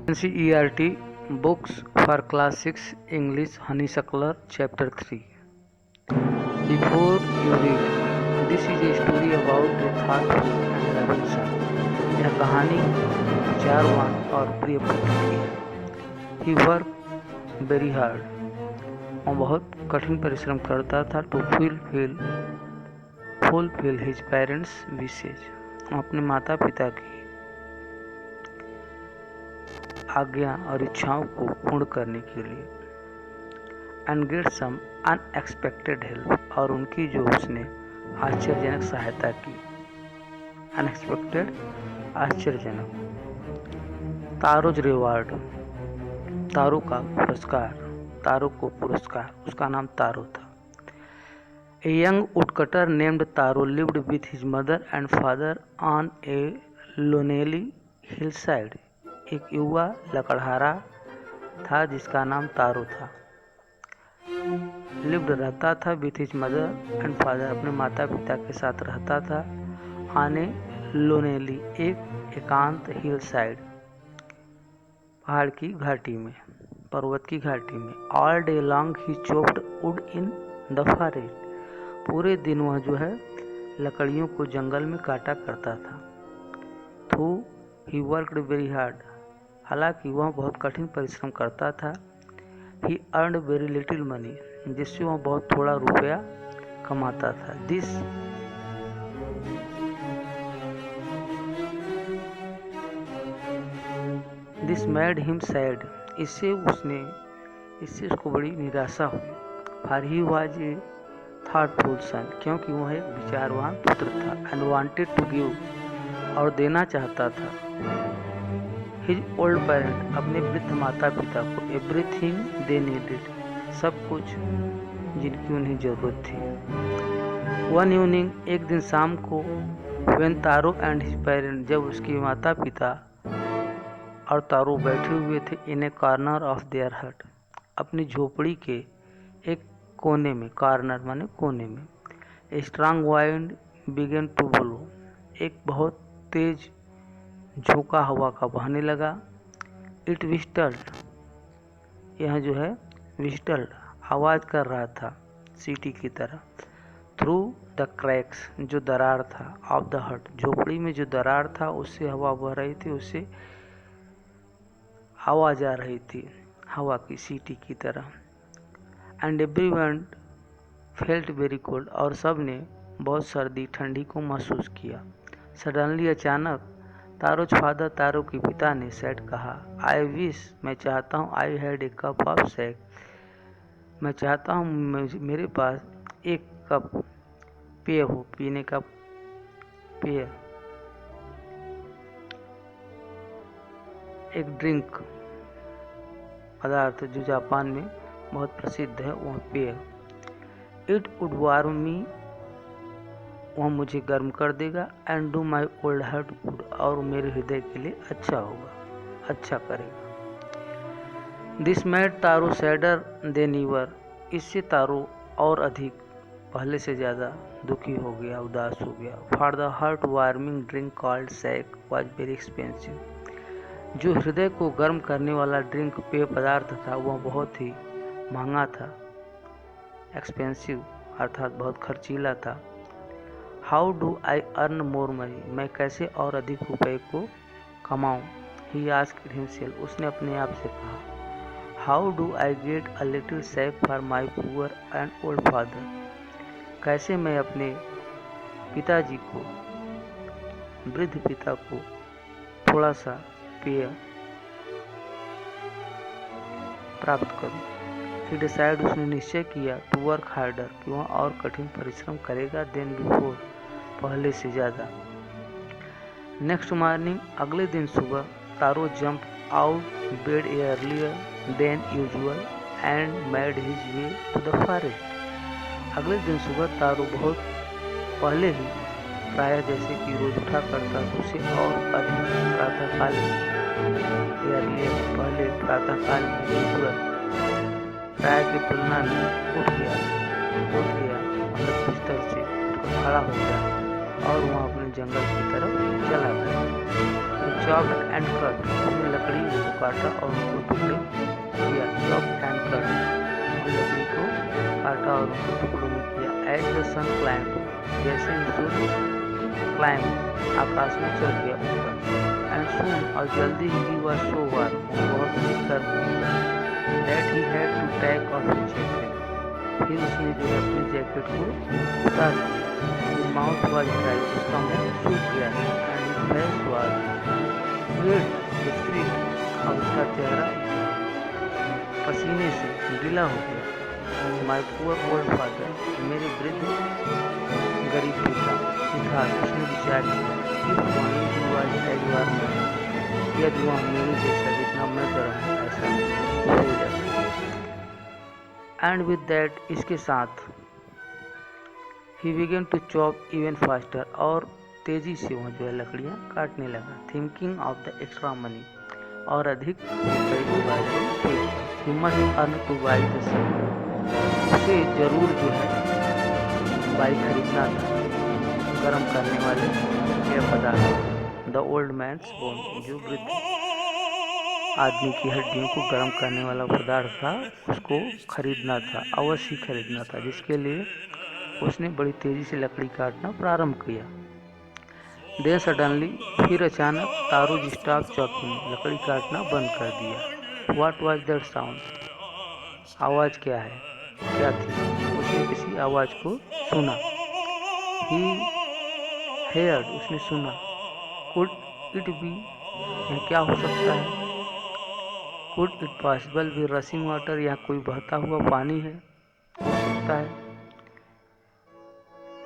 NCERT Books for Class 6 English Honeysuckler Chapter 3. Before you read, this is a story about a thoughtful and loving son. यह कहानी विचारवान और प्रिय पुत्र की है. He worked very hard. वह बहुत कठिन परिश्रम करता था to fulfill his parents' wishes. अपने माता पिता की आज्ञा और इच्छाओं को पूर्ण करने के लिए and get some unexpected help, और उनकी जो उसने आश्चर्यजनक सहायता की. अनएक्सपेक्टेड आश्चर्यजनक. तारोज रिवार्ड, तारो का पुरस्कार. तारो को पुरस्कार, उसका नाम तारो था. A young woodcutter named Taro lived with his mother and father on a lonely hillside. एक युवा लकड़हारा था जिसका नाम तारो था. लिव्ड रहता था with his mother and father, अपने माता पिता के साथ रहता था. आने लोनेली, एक एकांत हिल साइड, पहाड़ की घाटी में, पर्वत की घाटी में. All day long he chopped would in the forest. पूरे दिन वह जो है लकड़ियों को जंगल में काटा करता था. Through he worked very hard, हालांकि वह बहुत कठिन परिश्रम करता था. He earned very little money, जिससे वह बहुत थोड़ा रुपया कमाता था. दिस मेड हिम सैड, इससे उसको बड़ी निराशा हुई. For he was a thoughtful son, क्योंकि वह एक विचारवान पुत्र था. एंड वांटेड टू गिव, और देना चाहता था. हिज ओल्ड पेरेंट, अपने वृद्ध माता पिता को. एवरीथिंग दे नीडेड, सब कुछ जिनकी उन्हें जरूरत थी. वन इवनिंग, एक दिन शाम को. When taro and his parent, जब उसके माता पिता और तारो बैठे हुए थे. इन ए कॉर्नर ऑफ देयर हट, अपनी झोपड़ी के एक कोने में. कॉर्नर माने कोने में. A strong wind began to blow, एक बहुत तेज झोंका हवा का बहने लगा. इट विस्टल्ड, यह जो है विस्टल्ड, आवाज कर रहा था सीटी की तरह. थ्रू द क्रैक्स, जो दरार था. ऑफ द हट, झोपड़ी में जो दरार था उससे हवा बह रही थी, उससे आवाज आ रही थी हवा की, सीटी की तरह. And everyone felt very cold, और सब ने बहुत सर्दी ठंडी को महसूस किया. सडनली, अचानक. तारोज फादर, तारो के पिता ने सेड, कहा. आई विश, मैं चाहता हूँ. I had a cup of sake, मैं चाहता हूँ मेरे पास एक कप पेय हो, पीने का पेय, एक ड्रिंक पदार्थ जो जापान में बहुत प्रसिद्ध है, वह पेय. इट वुड वार्म मी, वह मुझे गर्म कर देगा. And do my old heart good, और मेरे हृदय के लिए अच्छा होगा, अच्छा करेगा. This made taro sadder then ever, इससे तारो और अधिक, पहले से ज़्यादा दुखी हो गया, उदास हो गया. For the heart warming drink called sake was very expensive, जो हृदय को गर्म करने वाला ड्रिंक पेय पदार्थ था वह बहुत ही महंगा था. एक्सपेंसिव अर्थात बहुत खर्चीला था. How do I earn more money, मैं कैसे और अधिक रुपए को कमाऊँ. ही आस्क्ड हिमसेल्फ, उसने अपने आप से कहा. How do I get a little sake for my poor and old father, कैसे मैं अपने पिताजी को, वृद्ध पिता को थोड़ा सा पेय प्राप्त करूं. ही डिसाइड, उसने निश्चय किया. टू वर्क हार्डर, कि वह और कठिन परिश्रम करेगा. देन बिफोर, पहले से ज़्यादा. नेक्स्ट मॉर्निंग, अगले दिन सुबह. Taro jump out bed earlier than usual and made his way to the forest. अगले दिन सुबह तारो बहुत पहले ही, प्रायः जैसे कि रोज उठा करता था, उसे और अधिक प्रातःकाल पहले प्रातःकाल यूजुअल, प्रायः की तुलना में उठ गया मतलब बिस्तर से उठकर खड़ा हो गया, और वह अपने जंगल की तरफ चला गया. चॉप्ड एंड कट, उसने लकड़ी को काटा और उनको टुकड़े किया। चॉप्ड एंड कट, लकड़ी को काटा और उनको टुकड़ों में किया। एज द सन क्लाइम्ड, जैसे ही सूर्य क्लाइम्ब आकाश में चढ़ गया ऊपर। एंड सून, और जल्दी ही वॉज सो वार्म, बहुत ही गर्म हो गया। That he had to take off his jacket, फिर उसने जो है अपने जैकेट को उतार दिया। हिज माउथ वॉज ड्राई, उसका मुंह सूख गया था। And his face was wet with sweat, और उसका चेहरा पसीने से गीला हो गया। माय पुअर ओल्ड फादर, मेरे वृद्ध गरीब पिता, उसने विचार किया। If only he was as warm, यदि वह मेरे जैसा जितना मैं गर्म हूँ ऐसा हो जाता। एंड विद दैट, इसके साथ, he began to chop even faster, और तेजी से वह जो है लकड़ियाँ काटने लगा। Thinking of the extra money, और अधिक पैसे, he must earn to buy the son, उसे जरूर जो है बाइक खरीदना था, गर्म करने वाले पेय पदार्थ। द ओल्ड मैन्स बोन, जो वृद्ध आदमी की हड्डियों को गर्म करने वाला पदार्थ था, उसको खरीदना था, अवश्य खरीदना था, जिसके लिए उसने बड़ी तेजी से लकड़ी काटना प्रारंभ किया। देन सडनली, फिर अचानक, तारू स्टॉप चॉपिंग, लकड़ी काटना बंद कर दिया। व्हाट वाज दैट साउंड, आवाज क्या है, क्या थी? उसने किसी आवाज को सुना। ही हेयर्ड, उसने सुना। कुड इट बी, यह क्या हो सकता है? Could it possible be rushing water, या कोई बहता हुआ पानी है, हो सकता है।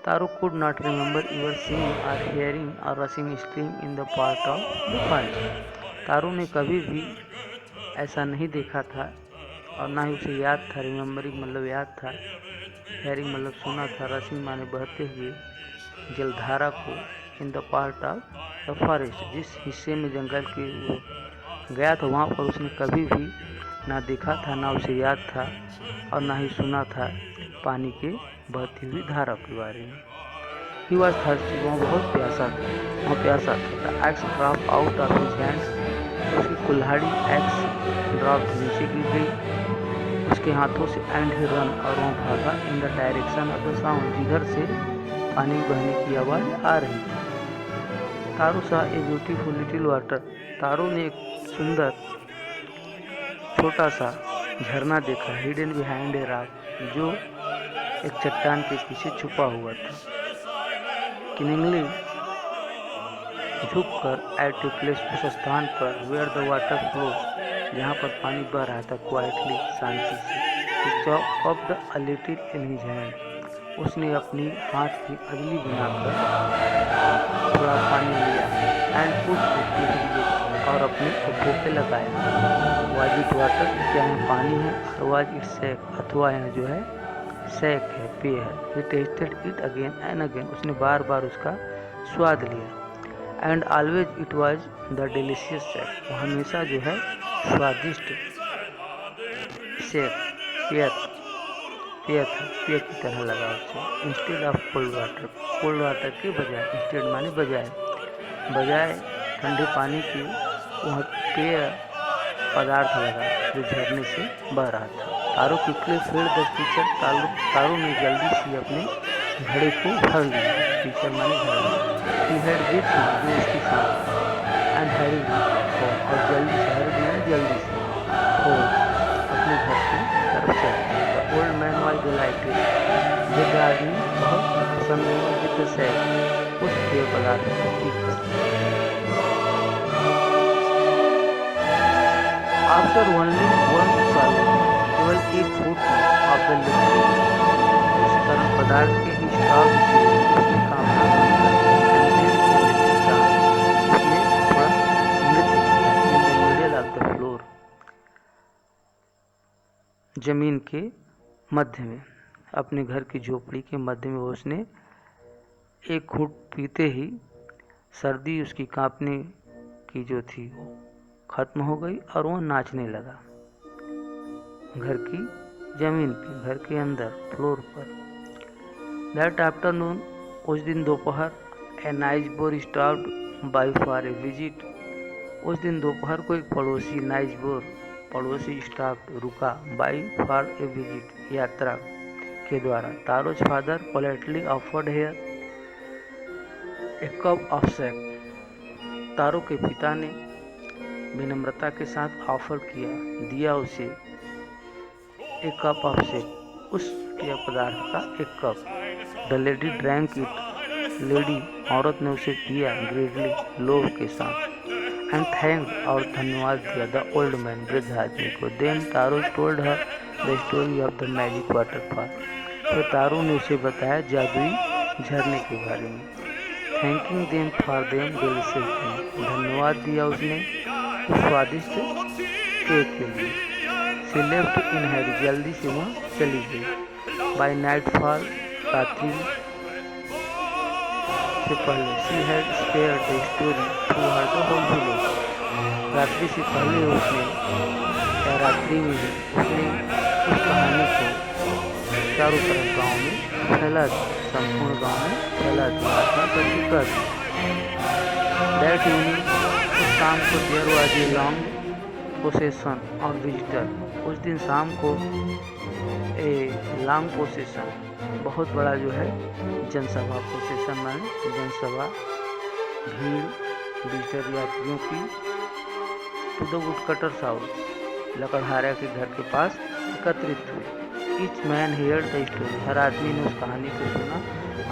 तारू could not remember ever seeing or hearing a rushing stream in the part of the forest. तारू ने कभी भी ऐसा नहीं देखा था और ना ही उसे याद था। रिमेम्बरिंग मतलब याद था, हेयरिंग मतलब सुना था, रशिंग माने बहते हुए जलधारा को, in the part of the forest, जिस हिस्से में जंगल के वो गया था वहाँ पर उसने कभी भी ना देखा था, ना उसे याद था और ना ही सुना था पानी के बहती हुई धारा के बारे में। He was thirsty, वह बहुत प्यासा था, वह प्यासा था। The axe dropped out of his hand, उसकी कुल्हाड़ी एक्स ड्रॉप नीचे गिर गई उसके हाथों से। एंड ही रन, और वह भागा in the direction of the sound, जिधर से पानी बहने की आवाज़ आ रही थी। तारू सा ए ब्यूटीफुल लिटिल वाटर, तारू ने एक सुंदर छोटा सा झरना देखा। हिडन बिहाइंड ए रॉक, जो एक चट्टान के पीछे छुपा हुआ था। किनिंगली, झुककर, एट ए प्लेस, उस स्थान पर, वेयर द वाटर फ्लो, जहाँ पर पानी बह रहा था, क्वाइटली, शांति से। He chopped a little in his hand, उसने अपनी हाथ की अदली बनाकर थोड़ा पानी लिया। And put it to his lips, और अपने होठों पे लगाया। वाज इट वाटर, क्या यह पानी है? और वाज इट सेक, अथवा यह जो है सेक है, पेय है। He tasted it again and again, उसने बार बार उसका स्वाद लिया। And always it was the delicious sake, वो हमेशा जो है स्वादिष्ट सेक, पेय की तरह लगा उसे। इंस्टेड ऑफ कोल्ड वाटर के बजाय, इंस्टेड माने बजाय ठंडे पानी की वह पेय पदार्थ लगा जो झरने से बह रहा था। तारू क्विकली फिल्ड द पिक्चर, तारू ने जल्दी से अपने घड़े को भर लिया। पिक्चर माने घड़ा। ही हैड विथ हिम, जो उसके साथ था। एंड हरी, और जल्दी से, जल्दी से हो अपने घर की तरफ चल गया। The old man was dilated, वृद्ध आदमी बहुत प्रसन्न हुआ विद से, उस पेय पदार्थ को पीकर। आफ्टर ओनली वन सॉलिड, केवल एक फुट ऑफ द लिक्विड, उस तरल पदार्थ के ही स्टॉक से उसने कामना उसने थोड़ा नृत्य किया। In the middle of the floor, जमीन के मध्य में, अपने घर की झोपड़ी के मध्य में उसने एक घूंट पीते ही सर्दी उसकी कांपने की जो थी वो खत्म हो गई और वह नाचने लगा। घर की जमीन पे, घर के अंदर, फ्लोर पर। दैट आफ्टरनून, उस दिन दोपहर, a nice bore stopped bye for a visit, उस दिन दोपहर को एक पड़ोसी नाइजबोर पड़ोसी स्टाफ रुका बाई फॉर ए विजिट यात्रा के द्वारा। Taro's father politely offered her a cup of sake. तारो के पिता ने विनम्रता के साथ ऑफर दिया उसे एक कप ऑफ शेक, उस पदार्थ का एक cup. The lady drank it. Lady औरत ने उसे पिया ग्रेडली लोभ के साथ। एंड थैंक्ड और धन्यवाद दिया द ओल्ड मैन वृद्ध आदमी को। Then Taro told her the story of the magic waterfall. तो तारो ने उसे बताया जादुई झरने के बारे में। Thanking them for them delicious drink. धन्यवाद दिया उसने उस स्वादिष्ट केक के लिए। सी लेफ्ट इन हैरी। जल्दी से वह चली गई। बाय नाइट फॉल रात्रि से पहले she had spread the story through the whole village विलेज। रात्रि से पहले उसने या रात्रि में ही उसने उस कहानी को चारों तरफ गांव में फैला दिया, संपूर्ण गांव में फैला दिया, आत्मा प्रति कर दिया। दैट इवनिंग, उस शाम को there was a long procession of visitor. उस दिन शाम को ए लॉन्ग प्रोसेशन, बहुत बड़ा जो है जनसभा, प्रोसेशन माने जनसभा, भीड़ विजिटर यात्रियों की टू द वुडकटर्स हाउस, लकड़हारा के घर के पास एकत्रित हुए। Each man heard the story. हर आदमी ने उस कहानी को सुना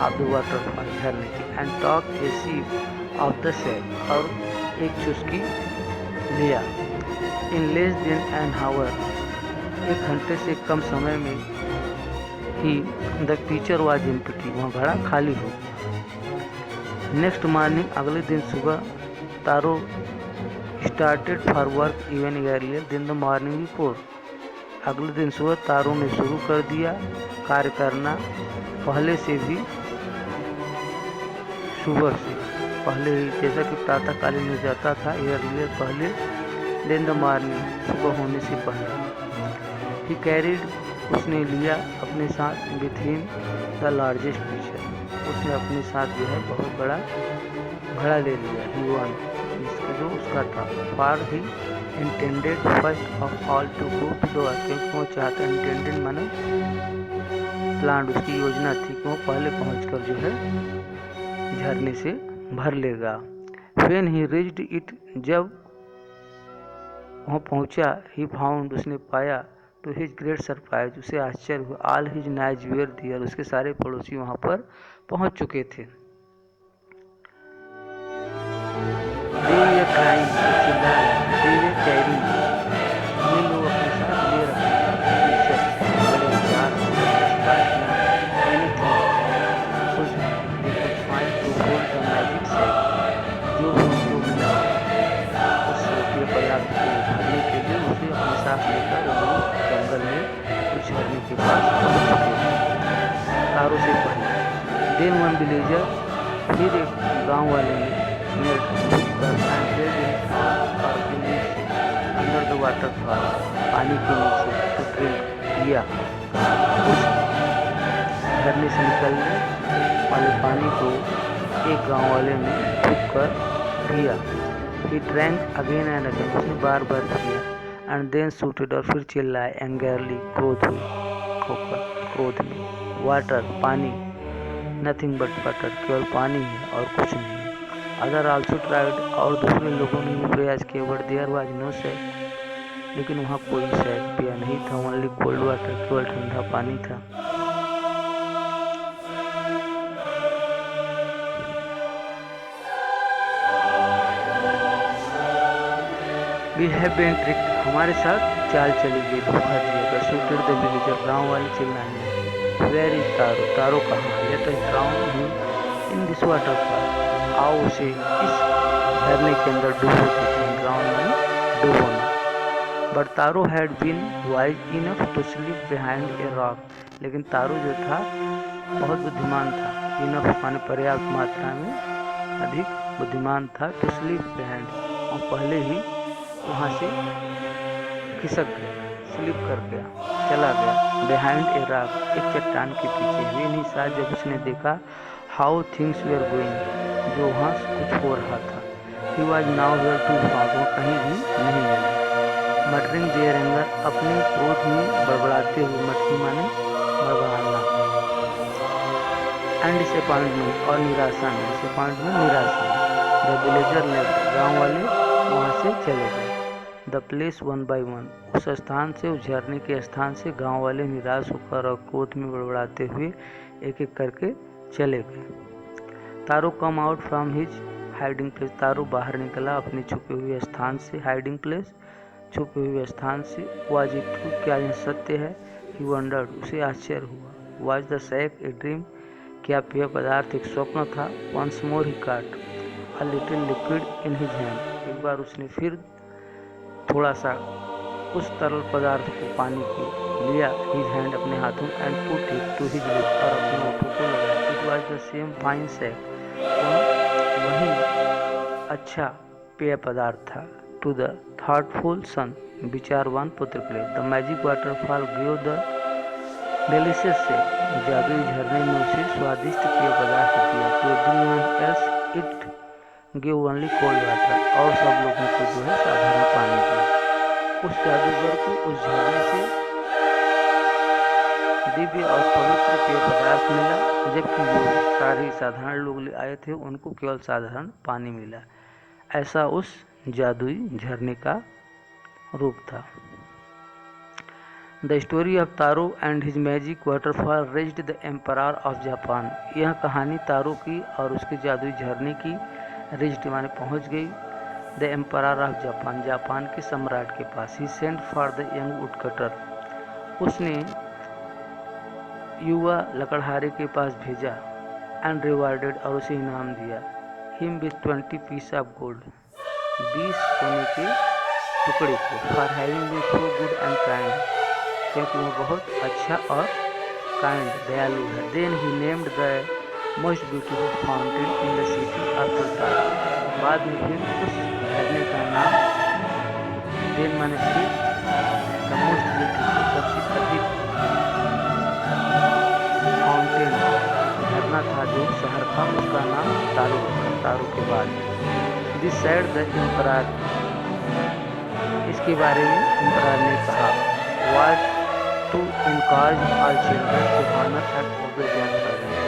ऑफ द वाटरफॉल झरने की। एंड टॉक ए सीप ऑफ द शेक। और एक चुस्की लिया। In less than an hour, एक घंटे से कम समय में ही द पिक्चर वाज एम्प्टी। वह घड़ा खाली हो। नेक्स्ट मॉर्निंग, अगले दिन सुबह, Taro started for work even earlier than the morning before. अगले दिन सुबह तारो ने शुरू कर दिया कार्य करना पहले से भी, सुबह से पहले ही, जैसा कि प्रातःकालीन हो जाता था, अर्लियर पहले, देन द मॉर्निंग सुबह होने से पहले। ही कैरिड, उसने लिया अपने साथ with him the largest picture. उसने अपने साथ जो है बहुत बड़ा घड़ा ले लिया। ही वन, इसका जो उसका था। For he intended first of all to go to the work. क्योंकि वो चाहता, इंटेंडेड माने प्लान, उसकी योजना थी कि वो पहले पहुंचकर जो है झरने से भर लेगा। व्हेन ही रीच्ड इट, जब वहाँ पहुंचा, ही फाउंड, उसने पाया, टू हिज ग्रेट सरप्राइज, उसे आश्चर्य हुआ, all his neighbours were there, उसके सारे पड़ोसी वहाँ पर पहुंच चुके थे। दे वे क्राइंग, दे वे कैरिंग, ये लोग अपने साथ ले रखे जो उनको मिला उस पदार्थ को भरने के लिए, उसे अपने साथ लेकर वो जंगल में कुछ झरने के पास पहुंच चुके थे तारों से पहले। देन वन विलेजर, फिर एक गांव वाले ने अंडर द वाटरफॉल, पानी के नीचे, तो ड्रिंक किया। उस झरने से निकलने वाले पानी को एक गांव वाले ने फूंक कर पिया। He drank again and again, उसने बार बार पिया। एंड देन शूटेड, और फिर चिल्लाए एंगरली, क्रोध में। वाटर, पानी, नथिंग बट वाटर, केवल पानी है और कुछ नहीं। अदर आल्सो ट्राइड, और दूसरे लोगों ने भी प्रयास किया, but there was no sake, लेकिन वहाँ कोई शेक पिया नहीं था। ओनली कोल्ड वाटर, केवल ठंडा पानी था। वी हैव बीन ट्रिक्ड, हमारे साथ चाल चली गई, धोखा दिया गया। शूटेड द विलेजर, गाँव वाले चिल्लाने लगे। वेयर इज तारो, तारो कहाँ है? Let us drown him in this waterfall, आओ उसे इस झरने के अंदर डूबो देते हैं। ड्राउन में डूबोना। But Taro had been wise enough to sleep behind a rock, लेकिन तारो जो था बहुत बुद्धिमान था। इनफ माने पर्याप्त मात्रा में, अधिक बुद्धिमान था। टू स्लीप बिहाइंड, और पहले ही वहाँ से खिसक गया, स्लिप कर गया, चला गया। बिहाइंड ए रॉक, एक चट्टान के पीछे। व्हेन ही जब उसने देखा हाउ थिंग्स वेर गोइंग, जो वहाँ कुछ हो रहा था। He was nowhere to found, वो कहीं भी नहीं मिला। मटरिंग देयर एंगर, अपने क्रोध में बड़बड़ाते हुए, मटरिंग माने बड़बड़ाना, एंड डिसअपॉइंटमेंट और निराशा में, डिसअपॉइंटमेंट निराशा में। द विलेजर लेफ्ट, गाँव वाले वहाँ से चले गए। The place one by one, उस स्थान से, उस झरने के स्थान से गाँव वाले निराश होकर और क्रोध में बड़बड़ाते हुए एक एक करके चले गए। Taro come out from his hiding place, तारो बाहर निकला अपने छुपे हुए स्थान से, हाइडिंग प्लेस छुपे हुए स्थान से। वाज इट ट्रू, क्या यह सत्य है? ही वंडर्ड, उसे आश्चर्य हुआ। Was the sac a dream, क्या पेय पदार्थ एक स्वप्न था? वंस मोर ही काट a little liquid in his hand, एक बार उसने फिर थोड़ा सा उस तरल पदार्थ को, पानी की, लिया हिज हैंड अपने हाथों, and put it to his lips, और अपने होठों को लगाया। It was the same fine sake, वही अच्छा पेय पदार्थ था। टू द थॉटफुल सन, विचारवान पुत्र के लिए। The magic waterfall give the delicious sake, जादुई झरने में उसे स्वादिष्ट पेय पदार्थ दिया। To everyone else it give only cold water, और सब लोगों को जो है साधारण पानी दिया। उस जादूगर को उस झरने से दिव्य और पवित्र पेय पदार्थ मिला, जबकि जो सारे साधारण लोग ले आए थे उनको केवल साधारण पानी मिला। ऐसा उस जादुई झरने का रूप था। The story of taro and his magic waterfall raised the emperor of Japan, यह कहानी तारो की और उसके जादुई झरने की रेज्ड माने पहुंच गई। The emperor of Japan, Japan के सम्राट के पास। He sent for the young woodcutter, उसने युवा लकड़हारे के पास भेजा। एंड रिवार्डेड, और उसे इनाम दिया। Him with 20 piece of gold, 20 सोने के टुकड़े को। For having been so good and kind, क्योंकि वह बहुत अच्छा और काइंड दयालु है। Then he named the most beautiful fountain in the city after Taro, बाद में फिर उस झरने का नाम, देन माने फिर, द मोस्ट ब्यूटीफुल सबसे अधिक फाउंटेन झरना था जो शहर का, उसका नाम तारो रखा, तारो के बाद। दिस साइड द एम्परर, इसके बारे में एम्परर ने कहा, was to encourage all children to honour and obey their parents,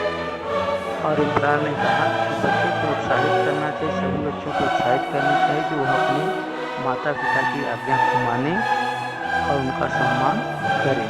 और एम्परर ने कहा कि बच्चों को उत्साहित करना चाहिए, सभी बच्चों को उत्साहित करना चाहिए कि वह अपने माता पिता की आज्ञा को माने और उनका सम्मान करें।